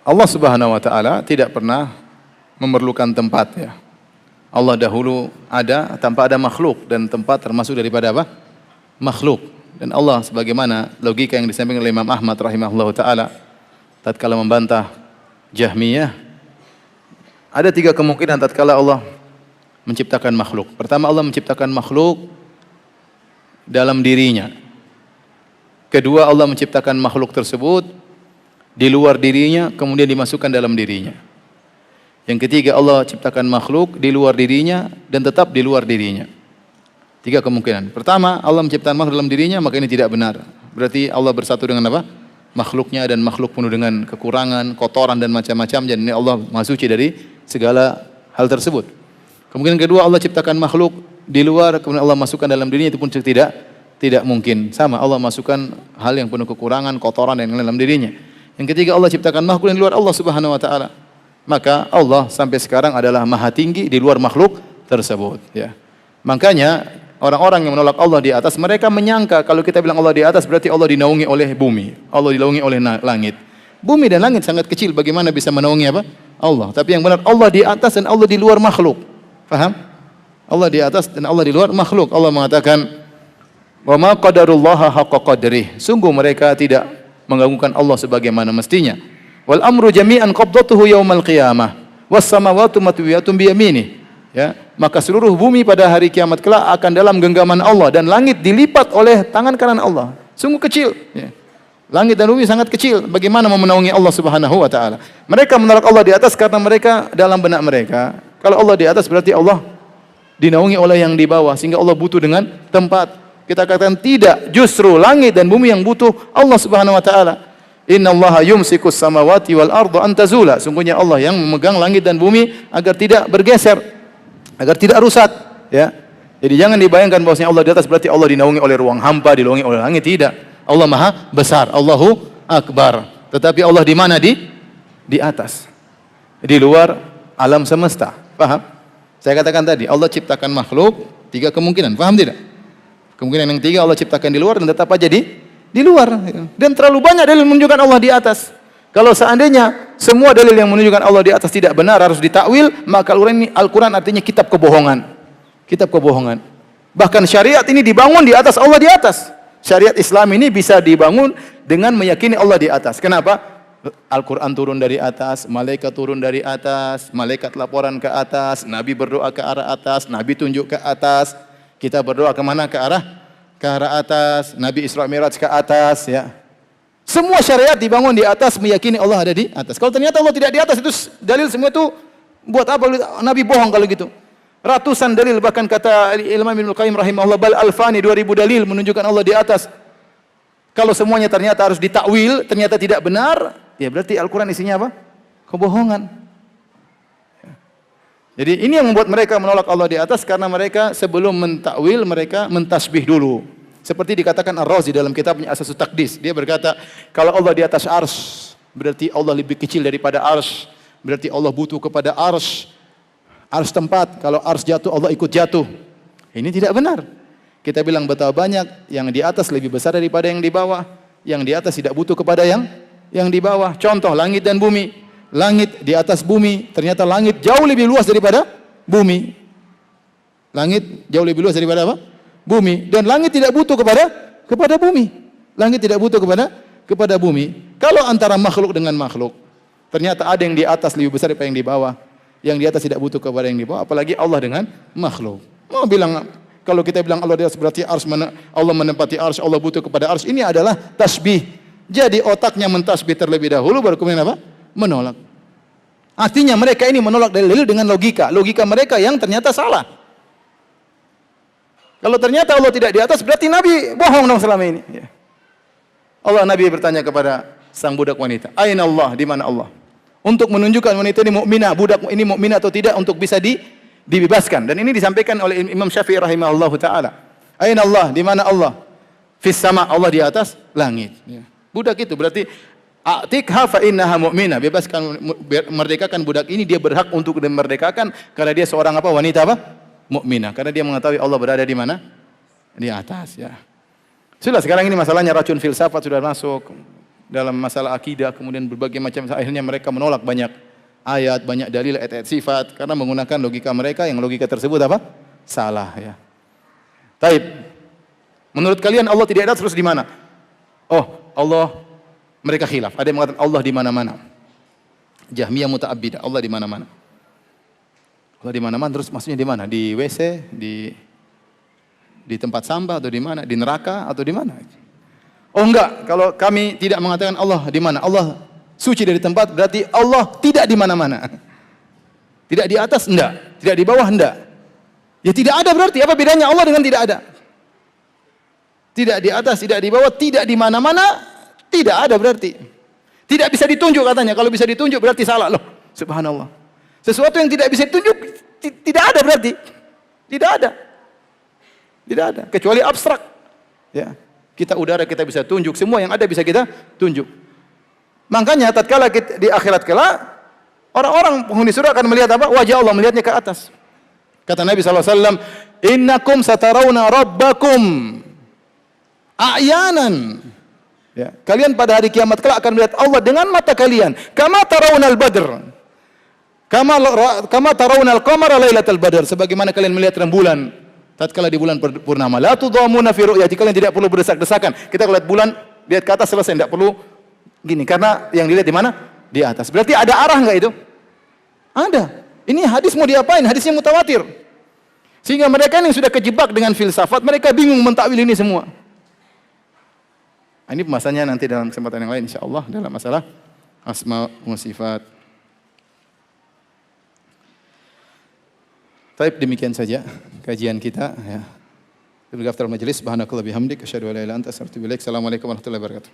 Allah Subhanahu wa taala tidak pernah memerlukan tempat ya. Allah dahulu ada tanpa ada makhluk dan tempat termasuk daripada apa? Makhluk. Dan Allah sebagaimana logika yang disampaikan oleh Imam Ahmad rahimahullahu taala tatkala membantah Jahmiyah, ada 3 kemungkinan tatkala Allah menciptakan makhluk. Pertama, Allah menciptakan makhluk dalam dirinya. Kedua, Allah menciptakan makhluk tersebut di luar dirinya, kemudian dimasukkan dalam dirinya. Yang ketiga, Allah ciptakan makhluk di luar dirinya dan tetap di luar dirinya. 3 kemungkinan. Pertama, Allah menciptakan makhluk dalam dirinya, maka ini tidak benar. Berarti Allah bersatu dengan apa? Makhluknya, dan makhluk penuh dengan kekurangan, kotoran dan macam-macam. Dan ini Allah Maha Suci dari segala hal tersebut. Kemungkinan kedua, Allah ciptakan makhluk di luar, kemudian Allah masukkan dalam dirinya, itu pun tidak mungkin. Sama, Allah masukkan hal yang penuh kekurangan, kotoran dan dalam dirinya. Yang ketiga, Allah ciptakan makhluk yang di luar Allah Subhanahu wa taala. Maka Allah sampai sekarang adalah maha tinggi di luar makhluk tersebut ya. Makanya orang-orang yang menolak Allah di atas, mereka menyangka kalau kita bilang Allah di atas berarti Allah dinaungi oleh bumi, Allah dinaungi oleh langit. Bumi dan langit sangat kecil, bagaimana bisa menaungi apa? Allah. Tapi yang benar, Allah di atas dan Allah di luar makhluk. Faham? Allah di atas dan Allah di luar makhluk. Allah mengatakan, "Wa ma qadarullaha haqqa qadrih." Sungguh mereka tidak mengagungkan Allah sebagaimana mestinya. Wal amru jami'an qabdatuhu yaumal qiyamah was samawati matwiyatun bi yaminih. Ya, maka seluruh bumi pada hari kiamat kelak akan dalam genggaman Allah dan langit dilipat oleh tangan kanan Allah. Sungguh kecil, ya. Langit dan bumi sangat kecil, bagaimana mau menaungi Allah Subhanahu wa taala? Mereka menolak Allah di atas karena mereka dalam benak mereka, kalau Allah di atas berarti Allah dinaungi oleh yang di bawah, sehingga Allah butuh dengan tempat. Kita katakan tidak, justru langit dan bumi yang butuh Allah Subhanahu wa taala. Innallaha yumsikus samawati wal arda an tazula. Sungguhnya Allah yang memegang langit dan bumi agar tidak bergeser, agar tidak rusak, ya. Jadi jangan dibayangkan bahwasanya Allah di atas berarti Allah dinaungi oleh ruang hampa, dinaungi oleh langit, tidak. Allah Maha besar, Allahu Akbar. Tetapi Allah di mana? Di atas. Di luar alam semesta. Paham? Saya katakan tadi, Allah ciptakan makhluk 3 kemungkinan. Paham tidak? Kemungkinan yang 3, Allah ciptakan di luar dan tetap aja di luar. Dan terlalu banyak dalil menunjukkan Allah di atas. Kalau seandainya semua dalil yang menunjukkan Allah di atas tidak benar, harus ditakwil, maka Al-Quran artinya kitab kebohongan. Kitab kebohongan. Bahkan syariat ini dibangun di atas Allah di atas. Syariat Islam ini bisa dibangun dengan meyakini Allah di atas. Kenapa? Al-Quran turun dari atas, malaikat turun dari atas, malaikat laporan ke atas, Nabi berdoa ke arah atas, Nabi tunjuk ke atas. Kita berdoa kemana? Ke arah atas. Nabi Isra Mi'raj ke atas, ya. Semua syariat dibangun di atas, meyakini Allah ada di atas. Kalau ternyata Allah tidak di atas, itu dalil semua itu buat apa? Nabi bohong kalau gitu. Ratusan dalil, bahkan kata Imam Ibnu Qayyim rahimahullah, bal alfani 2000 dalil menunjukkan Allah di atas. Kalau semuanya ternyata harus ditakwil, ternyata tidak benar, ya berarti Al-Quran isinya apa? Kebohongan. Jadi ini yang membuat mereka menolak Allah di atas, karena mereka sebelum mentakwil mereka mentasbih dulu. Seperti dikatakan Ar-Razi dalam kitabnya Asasus Taqdis. Dia berkata, kalau Allah di atas arsy, berarti Allah lebih kecil daripada arsy. Berarti Allah butuh kepada arsy. Arsy tempat, kalau arsy jatuh Allah ikut jatuh. Ini tidak benar. Kita bilang betapa banyak yang di atas lebih besar daripada yang di bawah. Yang di atas tidak butuh kepada yang di bawah. Contoh langit dan bumi. Langit di atas bumi, ternyata langit jauh lebih luas daripada bumi. Langit jauh lebih luas daripada apa? Bumi. Dan langit tidak butuh kepada bumi. Langit tidak butuh kepada bumi. Kalau antara makhluk dengan makhluk, ternyata ada yang di atas lebih besar daripada yang di bawah. Yang di atas tidak butuh kepada yang di bawah, apalagi Allah dengan makhluk. Mau bilang, kalau kita bilang Allah di atas berarti Allah menempati arsy, Allah butuh kepada arsy. Ini adalah tasbih. Jadi otaknya mentasbih terlebih dahulu, baru kemudian apa? Menolak. Artinya mereka ini menolak dalil dengan logika. Logika mereka yang ternyata salah. Kalau ternyata Allah tidak di atas, berarti Nabi bohong dong selama ini. Ya. Nabi bertanya kepada sang budak wanita, "Aina Allah?" Di mana Allah? Untuk menunjukkan wanita ini mukminah, budak ini mukminah atau tidak, untuk bisa dibebaskan. Dan ini disampaikan oleh Imam Syafi'i rahimahullahu taala. Aina Allah? Di mana Allah? Fis sama, Allah di atas langit. Ya. Budak itu berarti atikha fa innaha mu'minah, bebaskan, merdekakan budak ini, dia berhak untuk dimerdekakan karena dia seorang apa? Wanita apa? Mukminah, karena dia mengetahui Allah berada di mana? Di atas, ya. Sudah, sekarang ini masalahnya racun filsafat sudah masuk. dalam masalah akidah, kemudian berbagai macam, akhirnya mereka menolak banyak ayat, banyak dalil, ayat-ayat sifat karena menggunakan logika mereka yang logika tersebut apa? Salah ya. Taib. Menurut kalian Allah tidak ada terus di mana? Oh, Allah, mereka khilaf. Ada yang mengatakan Allah di mana-mana. Jahmiyah muta'abbidah, Allah di mana-mana. Allah di mana-mana terus maksudnya di mana? Di WC, di tempat sampah atau di mana? Di neraka atau di mana? Oh enggak, kalau kami tidak mengatakan Allah di mana? Allah suci dari tempat, berarti Allah tidak di mana-mana. Tidak di atas, enggak. Tidak di bawah, enggak. Ya tidak ada berarti, apa bedanya Allah dengan tidak ada? Tidak di atas, tidak di bawah, tidak di mana-mana, tidak ada berarti. Tidak bisa ditunjuk katanya, kalau bisa ditunjuk berarti salah loh. Subhanallah. Sesuatu yang tidak bisa ditunjuk, tidak ada berarti. Tidak ada. Tidak ada, kecuali abstrak. Ya. Kita udara kita bisa tunjuk, semua yang ada bisa kita tunjuk. Makanya tatkala di akhirat kelak, orang-orang penghuni surga akan melihat apa? Wajah Allah, melihatnya ke atas. Kata Nabi SAW, innakum satarawna rabbakum a'yanan. Ya, kalian pada hari kiamat kelak akan melihat Allah dengan mata kalian. Kama tarawnal badr. Kama tarawnal qamara lailatal badr. Sebagaimana kalian melihat rembulan tatkala di bulan purnama. La tudhamuna fi ru'yati, kalian tidak perlu berdesak-desakan. Kita lihat bulan, lihat ke atas selesai, tidak perlu gini karena yang dilihat di mana? Di atas. Berarti ada arah enggak itu? Ada. Ini hadis mau diapain? Hadisnya mutawatir. Sehingga mereka yang sudah kejebak dengan filsafat, mereka bingung mentakwil ini semua. Ini pembahasannya nanti dalam kesempatan yang lain insyaallah dalam masalah asma wa sifat. Baik, demikian saja kajian kita ya. Bil ghaftar majlis subhanakallah bihamdik asyhadu an la ilaha illa anta astaghfiruka wa atubu ilaik. Assalamualaikum warahmatullahi wabarakatuh.